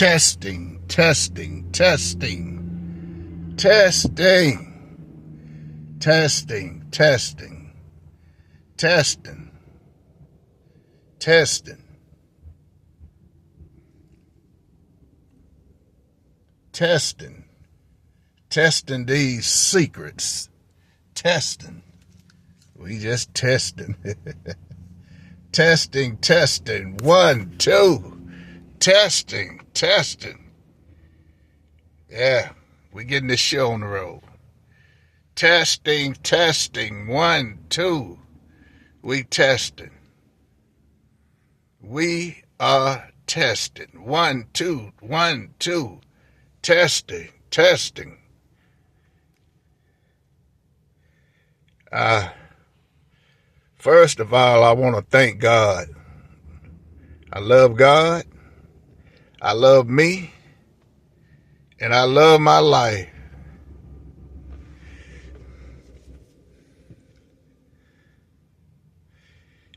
Testing, testing, testing, testing, testing, testing, testing, testing, testing, testing these secrets, testing. We just testing. Testing, testing, 1, 2, testing, testing. Yeah, we getting this show on the road. Testing, testing, 1, 2, we testing. We are testing. 1, 2, 1, 2, testing, testing. First of all, I want to thank God. I love God. I love me. And I love my life.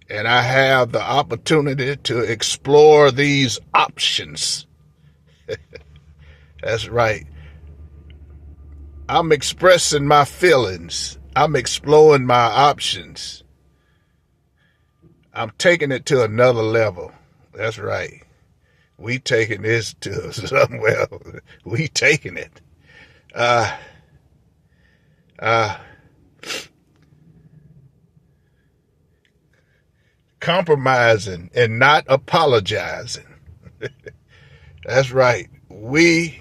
And I have the opportunity to explore these options. That's right. I'm expressing my feelings. I'm exploring my options. I'm taking it to another level. That's right. We taking this to somewhere. We taking it. Compromising and not apologizing. That's right. We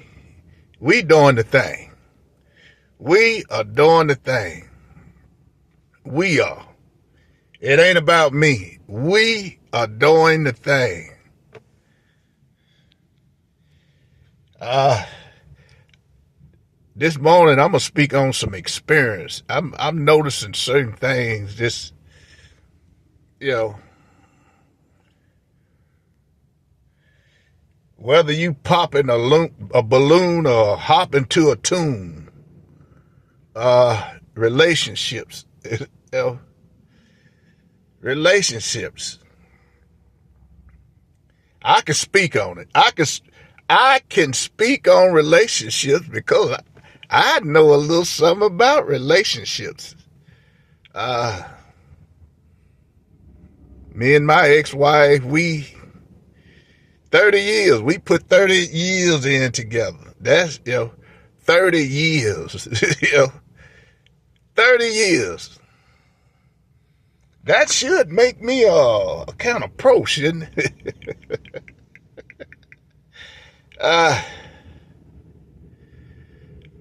doing the thing. We are doing the thing. We are. It ain't about me. We are doing the thing. This morning I'm gonna speak on some experience. I'm noticing certain things. Just whether you pop in a balloon or hop into a tune, relationships. Relationships. I can speak on it. I can speak on relationships because I know a little something about relationships. Me and my ex-wife, 30 years. We put 30 years in together. That's 30 years. 30 years. That should make me a kind of pro, shouldn't it?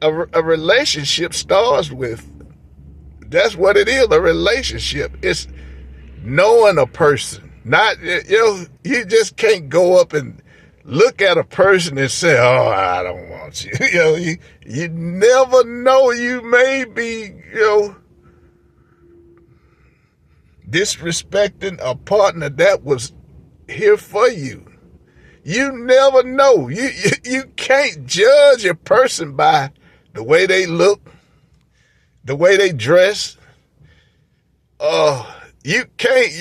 A relationship starts with, that's what it is, a relationship. It's knowing a person. Not, you just can't go up and look at a person and say, oh, I don't want you. You never know. You may be, disrespecting a partner that was here for you. You never know. You can't judge a person by the way they look, the way they dress. You can't,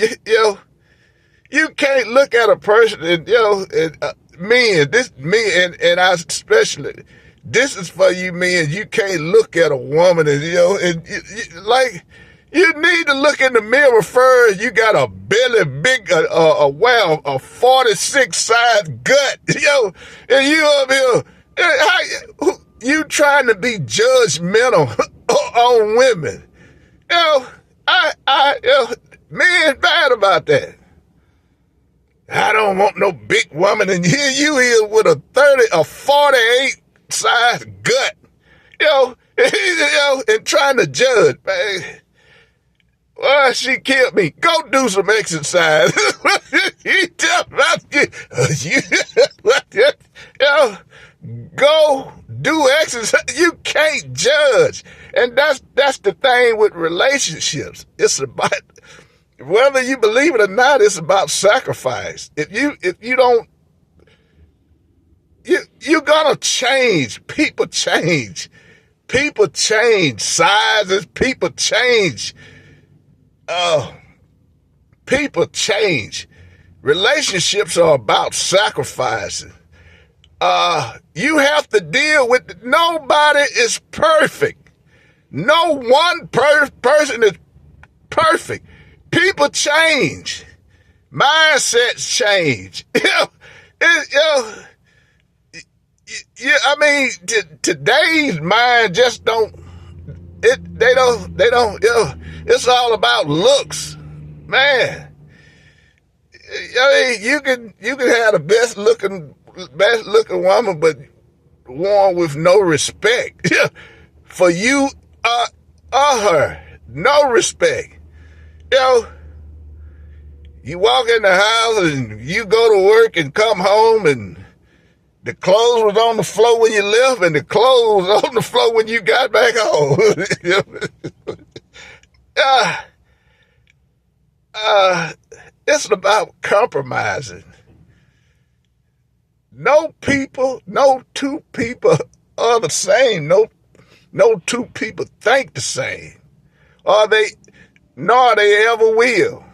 you can't look at a person and, and I especially, this is for you men. You can't look at a woman and, you need to look in the mirror first. You got a belly big, a 46 size gut, and you up here, you trying to be judgmental on women. Men bad about that. I don't want no big woman, and here you is with a 48 size gut, and trying to judge, man. Well, she killed me. Go do some exercise. Go do exercise. You can't judge. And that's the thing with relationships. It's about, whether you believe it or not, it's about sacrifice. If you don't, you're gonna change. People change. People change sizes. People change. People change. Relationships are about sacrificing. You have to deal with, nobody is perfect. No one person is perfect. People change. Mindsets change. I mean, today's mind just don't, they don't, it's all about looks. Man. I mean, you can have the best looking woman, but one with no respect for you or her. No respect. You walk in the house and you go to work and come home and the clothes was on the floor when you left and the clothes on the floor when you got back home. It's about compromising. No two people are the same. No two people think the same. Nor they ever will.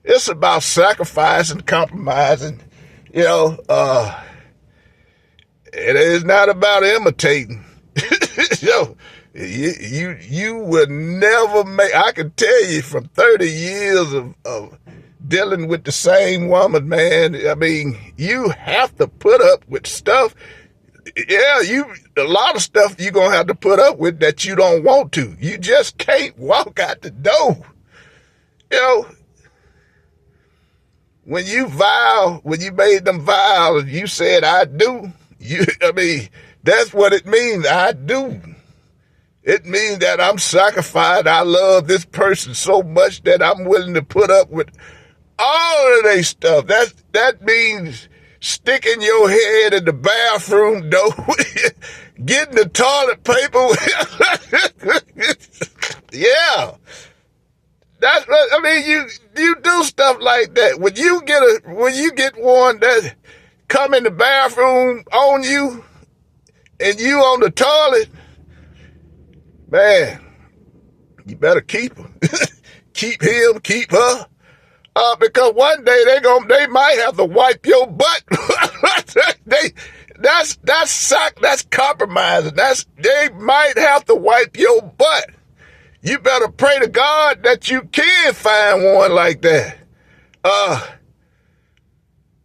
It's about sacrificing, compromising. It is not about imitating. You would never make, I can tell you from 30 years of dealing with the same woman, man. I mean, you have to put up with stuff. Yeah, a lot of stuff you're going to have to put up with that you don't want to. You just can't walk out the door. When you made them vows, you said, I do. That's what it means, I do. It means that I'm sacrificed. I love this person so much that I'm willing to put up with all of their stuff. That means sticking your head in the bathroom door, getting the toilet paper. Yeah. That's what, you do stuff like that. When you get one that come in the bathroom on you and you on the toilet, man, you better keep her. Keep him, keep her. Because one day they might have to wipe your butt. That's compromising. They might have to wipe your butt. You better pray to God that you can find one like that.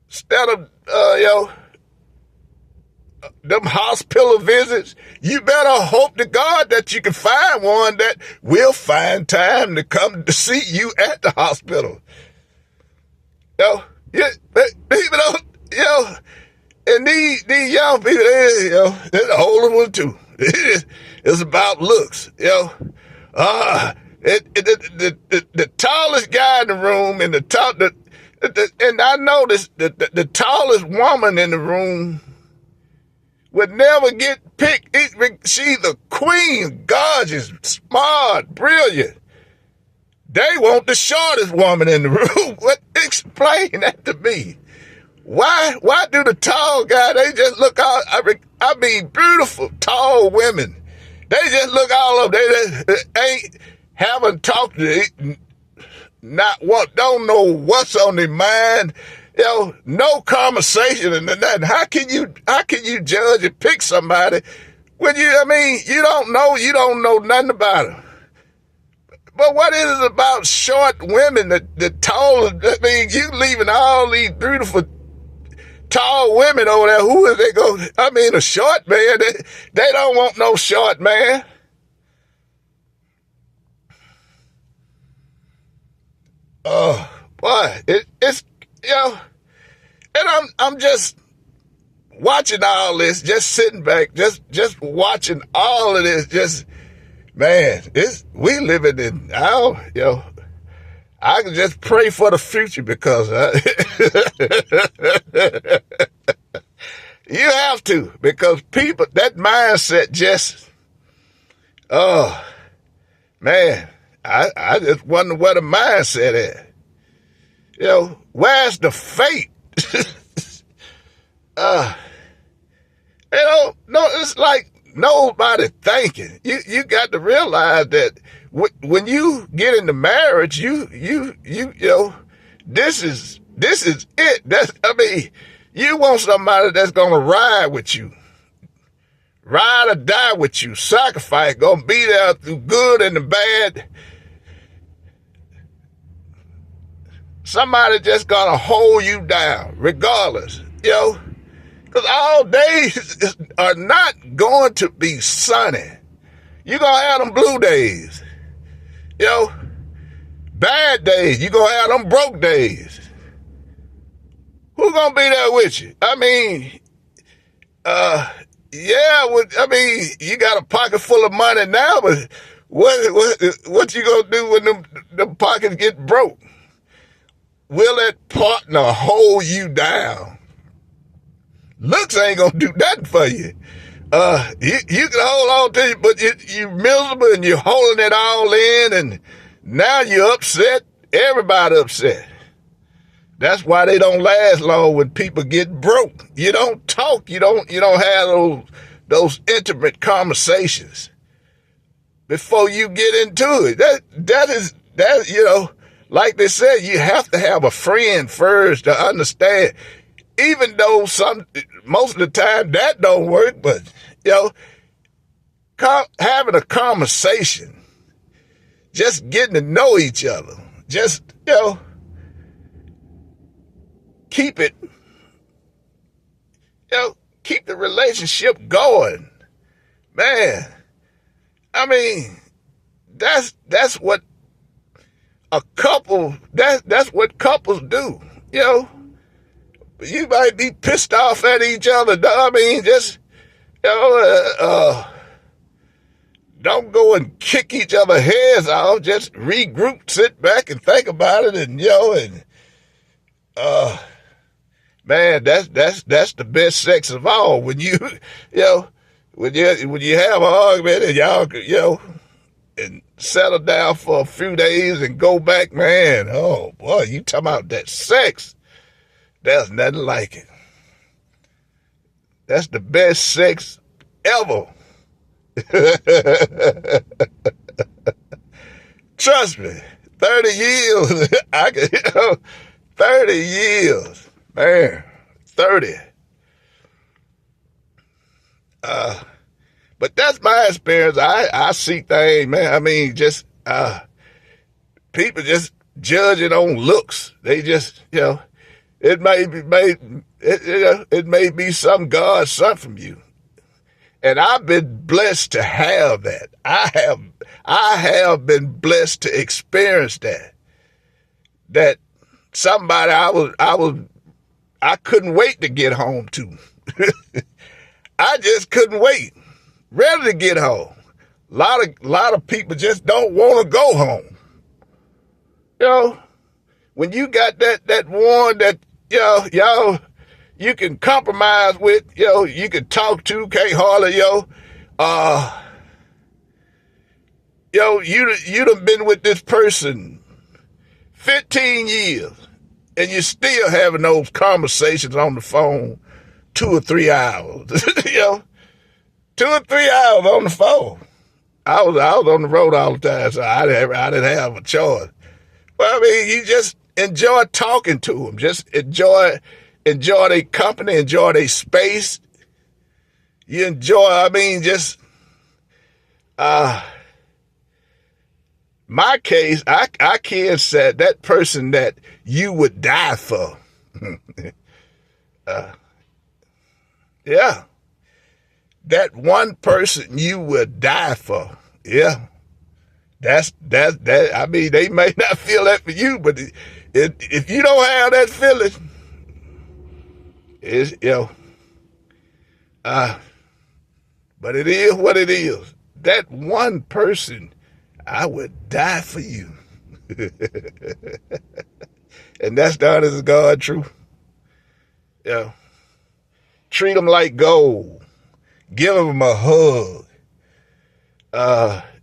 Instead of, them hospital visits, you better hope to God that you can find one that will find time to come to see you at the hospital. People don't, and these young people, they're the older one too. It's about looks, the tallest guy in the room and and I noticed that the tallest woman in the room would never get picked. She's the queen, gorgeous, smart, brilliant. They want the shortest woman in the room. Explain that to me. Why do the tall guy, they just look all, beautiful, tall women. They just look all up. They haven't talked to don't know what's on their mind. No conversation and nothing. How can you judge and pick somebody when you don't know nothing about them? But what is it about short women, the tall, you leaving all these beautiful tall women over there, who is they go? A short man, they don't want no short man. Oh, boy, it's, and I'm just watching all this, just sitting back, just watching all of this, man, we living in, I can just pray for the future because you have to, because people, that mindset just, oh, man, I just wonder where the mindset is. Where's the faith? No, it's like nobody thinking. You got to realize that when you get into marriage, this is it. You want somebody that's going to ride with you, ride or die with you, sacrifice, going to be there through good and the bad. Somebody just going to hold you down regardless, because all days are not going to be sunny. You're going to have them blue days, bad days. You're going to have them broke days. Who's going to be there with you? I mean, you got a pocket full of money now, but what you going to do when them pockets get broke? Will that partner hold you down? Looks ain't going to do nothing for you. You can hold on to it, but you're miserable and you're holding it all in, and now you're upset. Everybody upset. That's why they don't last long when people get broke. You don't talk. You don't have those intimate conversations before you get into it. That is like they said, you have to have a friend first to understand. Even though most of the time that don't work, but having a conversation, just getting to know each other, just keep the relationship going, man. I mean, that's what a couple. That's what couples do, You might be pissed off at each other. I mean, just don't go and kick each other's heads off. Just regroup, sit back, and think about it, and man, that's the best sex of all. When you when you have an argument and y'all and settle down for a few days and go back, man. Oh boy, you talking about that sex? There's nothing like it. That's the best sex ever. Trust me, 30 years. 30 years, man, 30. But that's my experience. I see things, man. I mean, just people just judging on looks. They just, it may be some God sent from you. And I've been blessed to have that. I have been blessed to experience that. That somebody I couldn't wait to get home to. I just couldn't wait. Ready to get home. A lot of people just don't want to go home. When you got that one that y'all you can compromise with, you can talk to, can't hardly, you done been with this person 15 years, and you're still having those conversations on the phone 2 or 3 hours, 2 or 3 hours on the phone. I was on the road all the time, so I didn't have a choice. Well, I mean, you just enjoy talking to them, just enjoy their company, enjoy their space. You enjoy, my case, I can't say that person that you would die for. Yeah. That one person you would die for. Yeah. That's I mean, they may not feel that for you, but if you don't have that feeling, it's, but it is what it is. That one person, I would die for you. And that's the honest to God truth. Yeah. Treat them like gold. Give them a hug.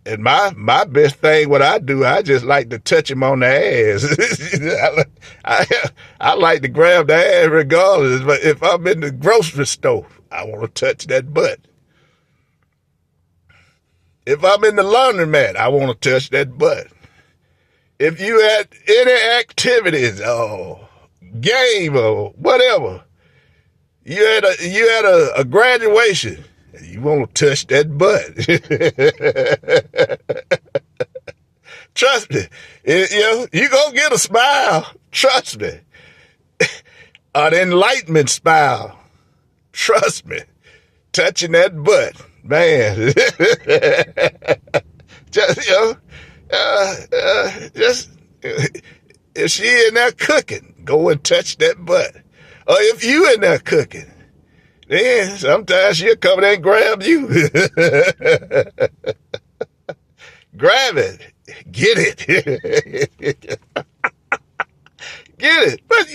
And my best thing, what I do, I just like to touch him on the ass. I like to grab the ass regardless. But if I'm in the grocery store, I want to touch that butt. If I'm in the laundromat, I want to touch that butt. If you had any activities or game or whatever, You had a graduation. You want to touch that butt. Trust me. You gonna get a smile. Trust me. An enlightenment smile. Trust me. Touching that butt. Man. Just if she in there cooking, go and touch that butt. Or if you in there cooking, then sometimes she'll come there and grab you. Grab it. Get it. Get it. But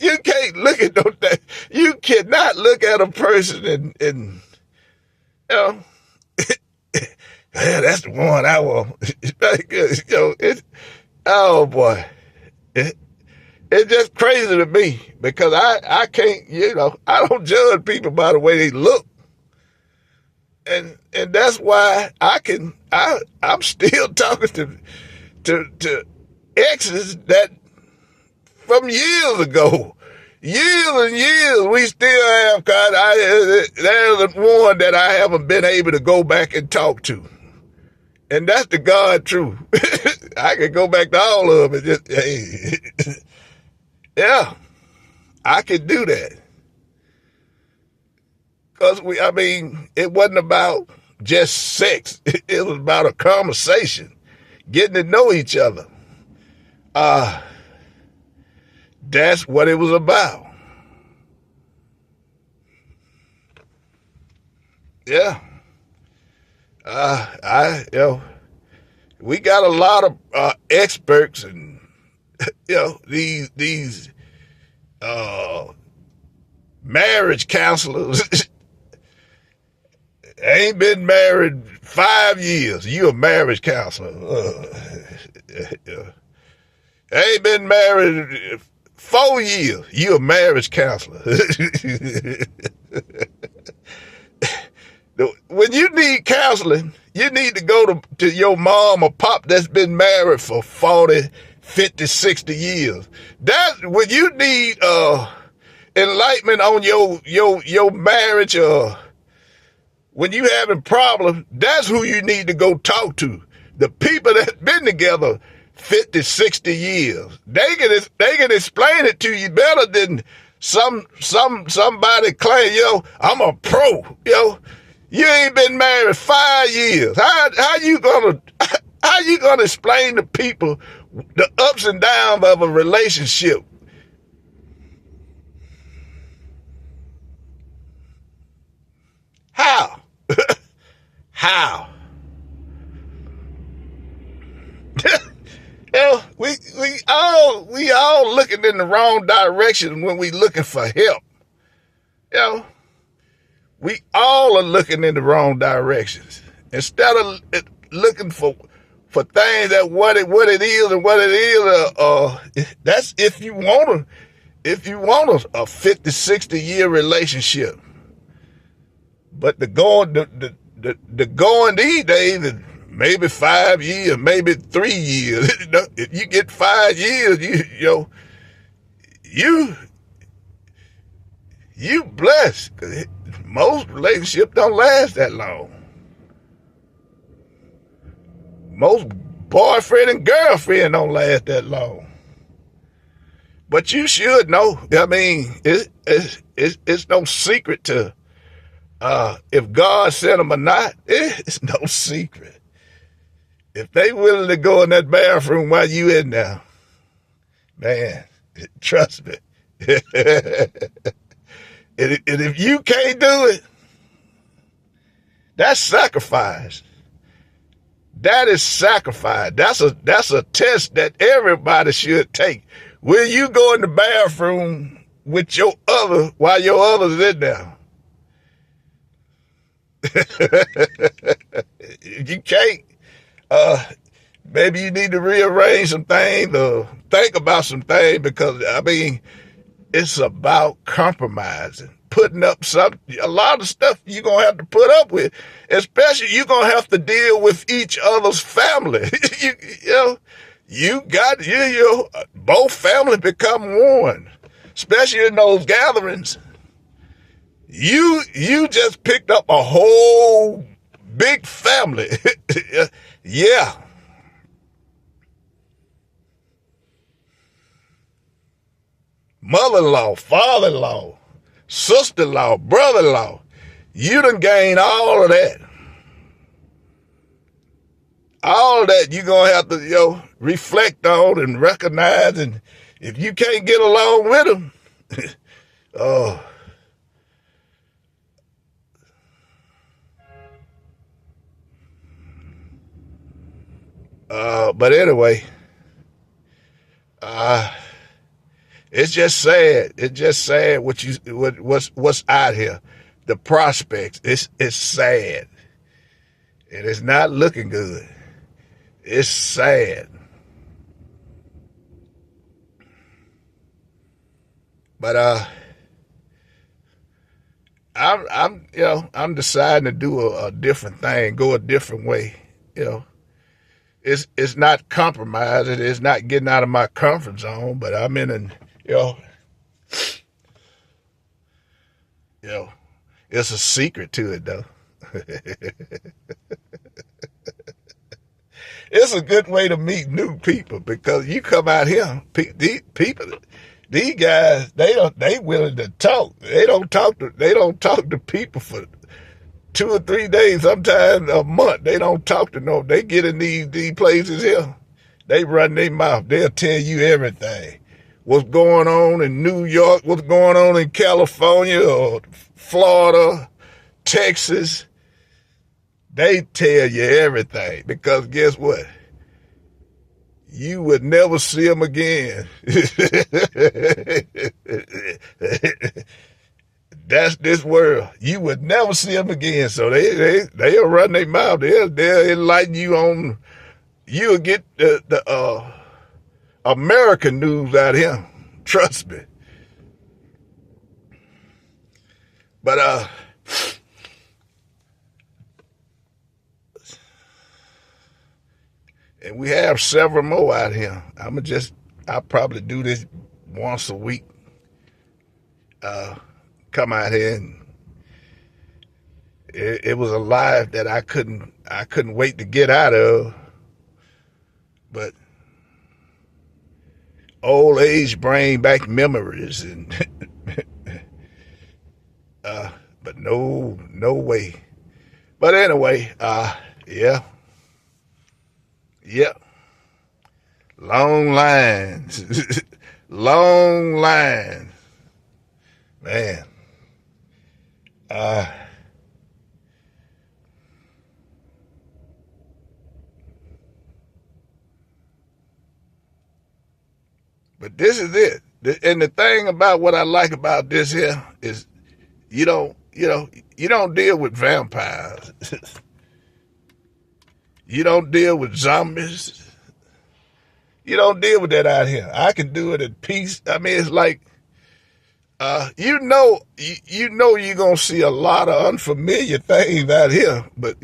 you can't look at that. You cannot look at a person and yeah, that's the one I want. Oh boy. It's just crazy to me because I can't, I don't judge people by the way they look. And that's why I'm still talking to exes that from years ago. Years and years we still have, there's one that I haven't been able to go back and talk to. And that's the God truth. I can go back to all of them and just, hey, yeah, I can do that. Because it wasn't about just sex. It was about a conversation, getting to know each other. That's what it was about. Yeah. We got a lot of experts and these marriage counselors. Ain't been married 5 years. You a marriage counselor. Ain't been married 4 years. You a marriage counselor. When you need counseling, you need to go to your mom or pop that's been married for 40, 50, 60 years. That's when you need enlightenment on your marriage or when you having problems, that's who you need to go talk to. The people that's been together 50, 60 years. They can explain it to you better than somebody claim, I'm a pro, You ain't been married 5 years. How you gonna explain to people the ups and downs of a relationship? How? How? We all looking in the wrong direction when we looking for help. We all are looking in the wrong directions. Instead of looking for things that what it is and what it is, that's if you want a 50, 60 year relationship. But the going these days is maybe 5 years, maybe 3 years. If you get 5 years, you blessed. 'Cause most relationships don't last that long. Most boyfriend and girlfriend don't last that long. But you should know. It's no secret to if God sent them or not. It's no secret. If they willing to go in that bathroom while you in there, man, trust me. And if you can't do it, that's sacrifice. That is sacrifice. That's a test that everybody should take. Will you go in the bathroom with your other while your other's in there? If you can't, maybe you need to rearrange some things or think about some things because it's about compromising, putting up a lot of stuff you're going to have to put up with, especially you're going to have to deal with each other's family. Both families become one, especially in those gatherings. You just picked up a whole big family. Yeah. Mother-in-law, father-in-law, sister-in-law, brother-in-law. You done gained all of that. All of that you gonna have to, reflect on and recognize, and if you can't get along with them, oh. But anyway, it's just sad. It's just sad what's out here. The prospects. It's sad. It is not looking good. It's sad. But I'm deciding to do a different thing, go a different way. It's not compromising. It's not getting out of my comfort zone. But I'm in an it's a secret to it though. It's a good way to meet new people because you come out here, these guys, they willing to talk. They don't talk to people for 2 or 3 days, sometimes a month. They don't talk to no. They get in these places here. They run their mouth. They'll tell you everything. What's going on in New York, what's going on in California or Florida, Texas. They tell you everything because guess what? You would never see them again. That's this world. You would never see them again. So they'll run their mouth. They'll enlighten you on. You'll get the American news out here. Trust me. But and we have several more out here. I'll probably do this once a week. Come out here and it was a life that I couldn't wait to get out of. But old age bring back memories and but no way. But anyway, yeah. Long lines. Long lines. Man. But this is it. And the thing about what I like about this here is you don't deal with vampires. You don't deal with zombies. You don't deal with that out here. I can do it at peace. I mean, it's like, you're gonna see a lot of unfamiliar things out here. But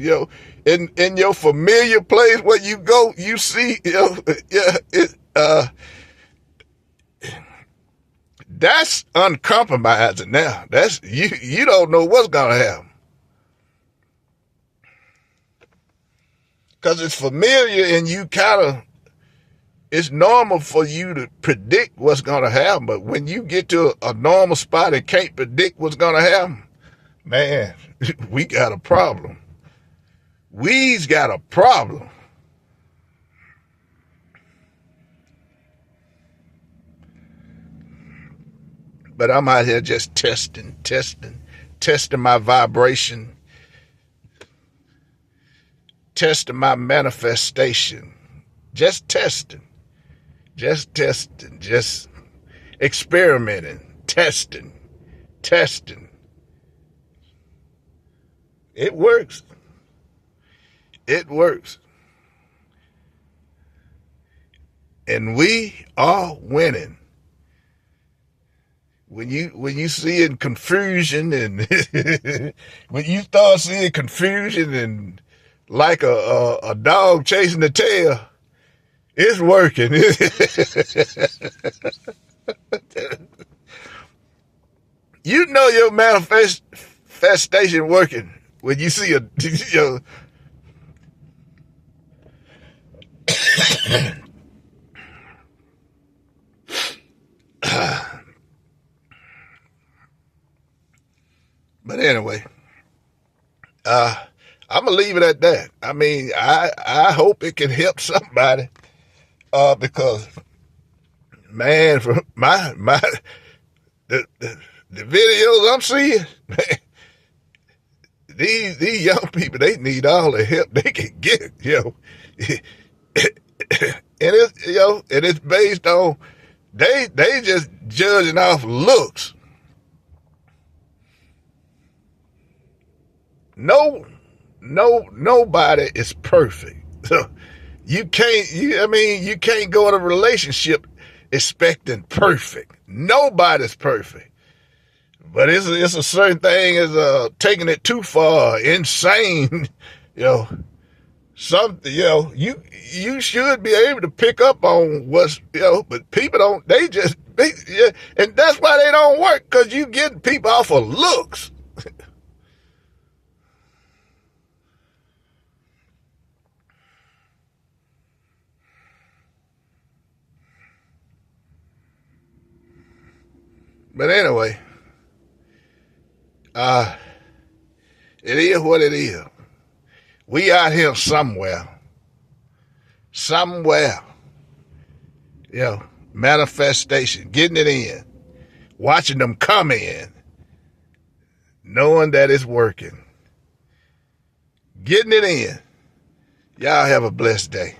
in your familiar place where you go, you see, that's uncompromising now. That's you don't know what's gonna happen. Because it's familiar and it's normal for you to predict what's going to happen. But when you get to a normal spot and can't predict what's going to happen, man, we got a problem. We's got a problem. But I'm out here just testing my vibration, testing my manifestation, just testing, just experimenting, testing. It works. And we are winning. When you see in confusion and when you start seeing confusion and like a dog chasing the tail, it's working. You know your manifestation working when you see a, you know. But anyway, I'm gonna leave it at that. I mean, I hope it can help somebody, because man, from the videos I'm seeing, man, these young people, they need all the help they can get, and it's based on they just judging off looks. Nobody is perfect. So you can't go in a relationship expecting perfect. Nobody's perfect. But it's a certain thing as taking it too far, insane, something, you should be able to pick up on what's, but people don't, and that's why they don't work, because you get people off of looks. But anyway, it is what it is. We out here somewhere, manifestation, getting it in, watching them come in, knowing that it's working, getting it in. Y'all have a blessed day.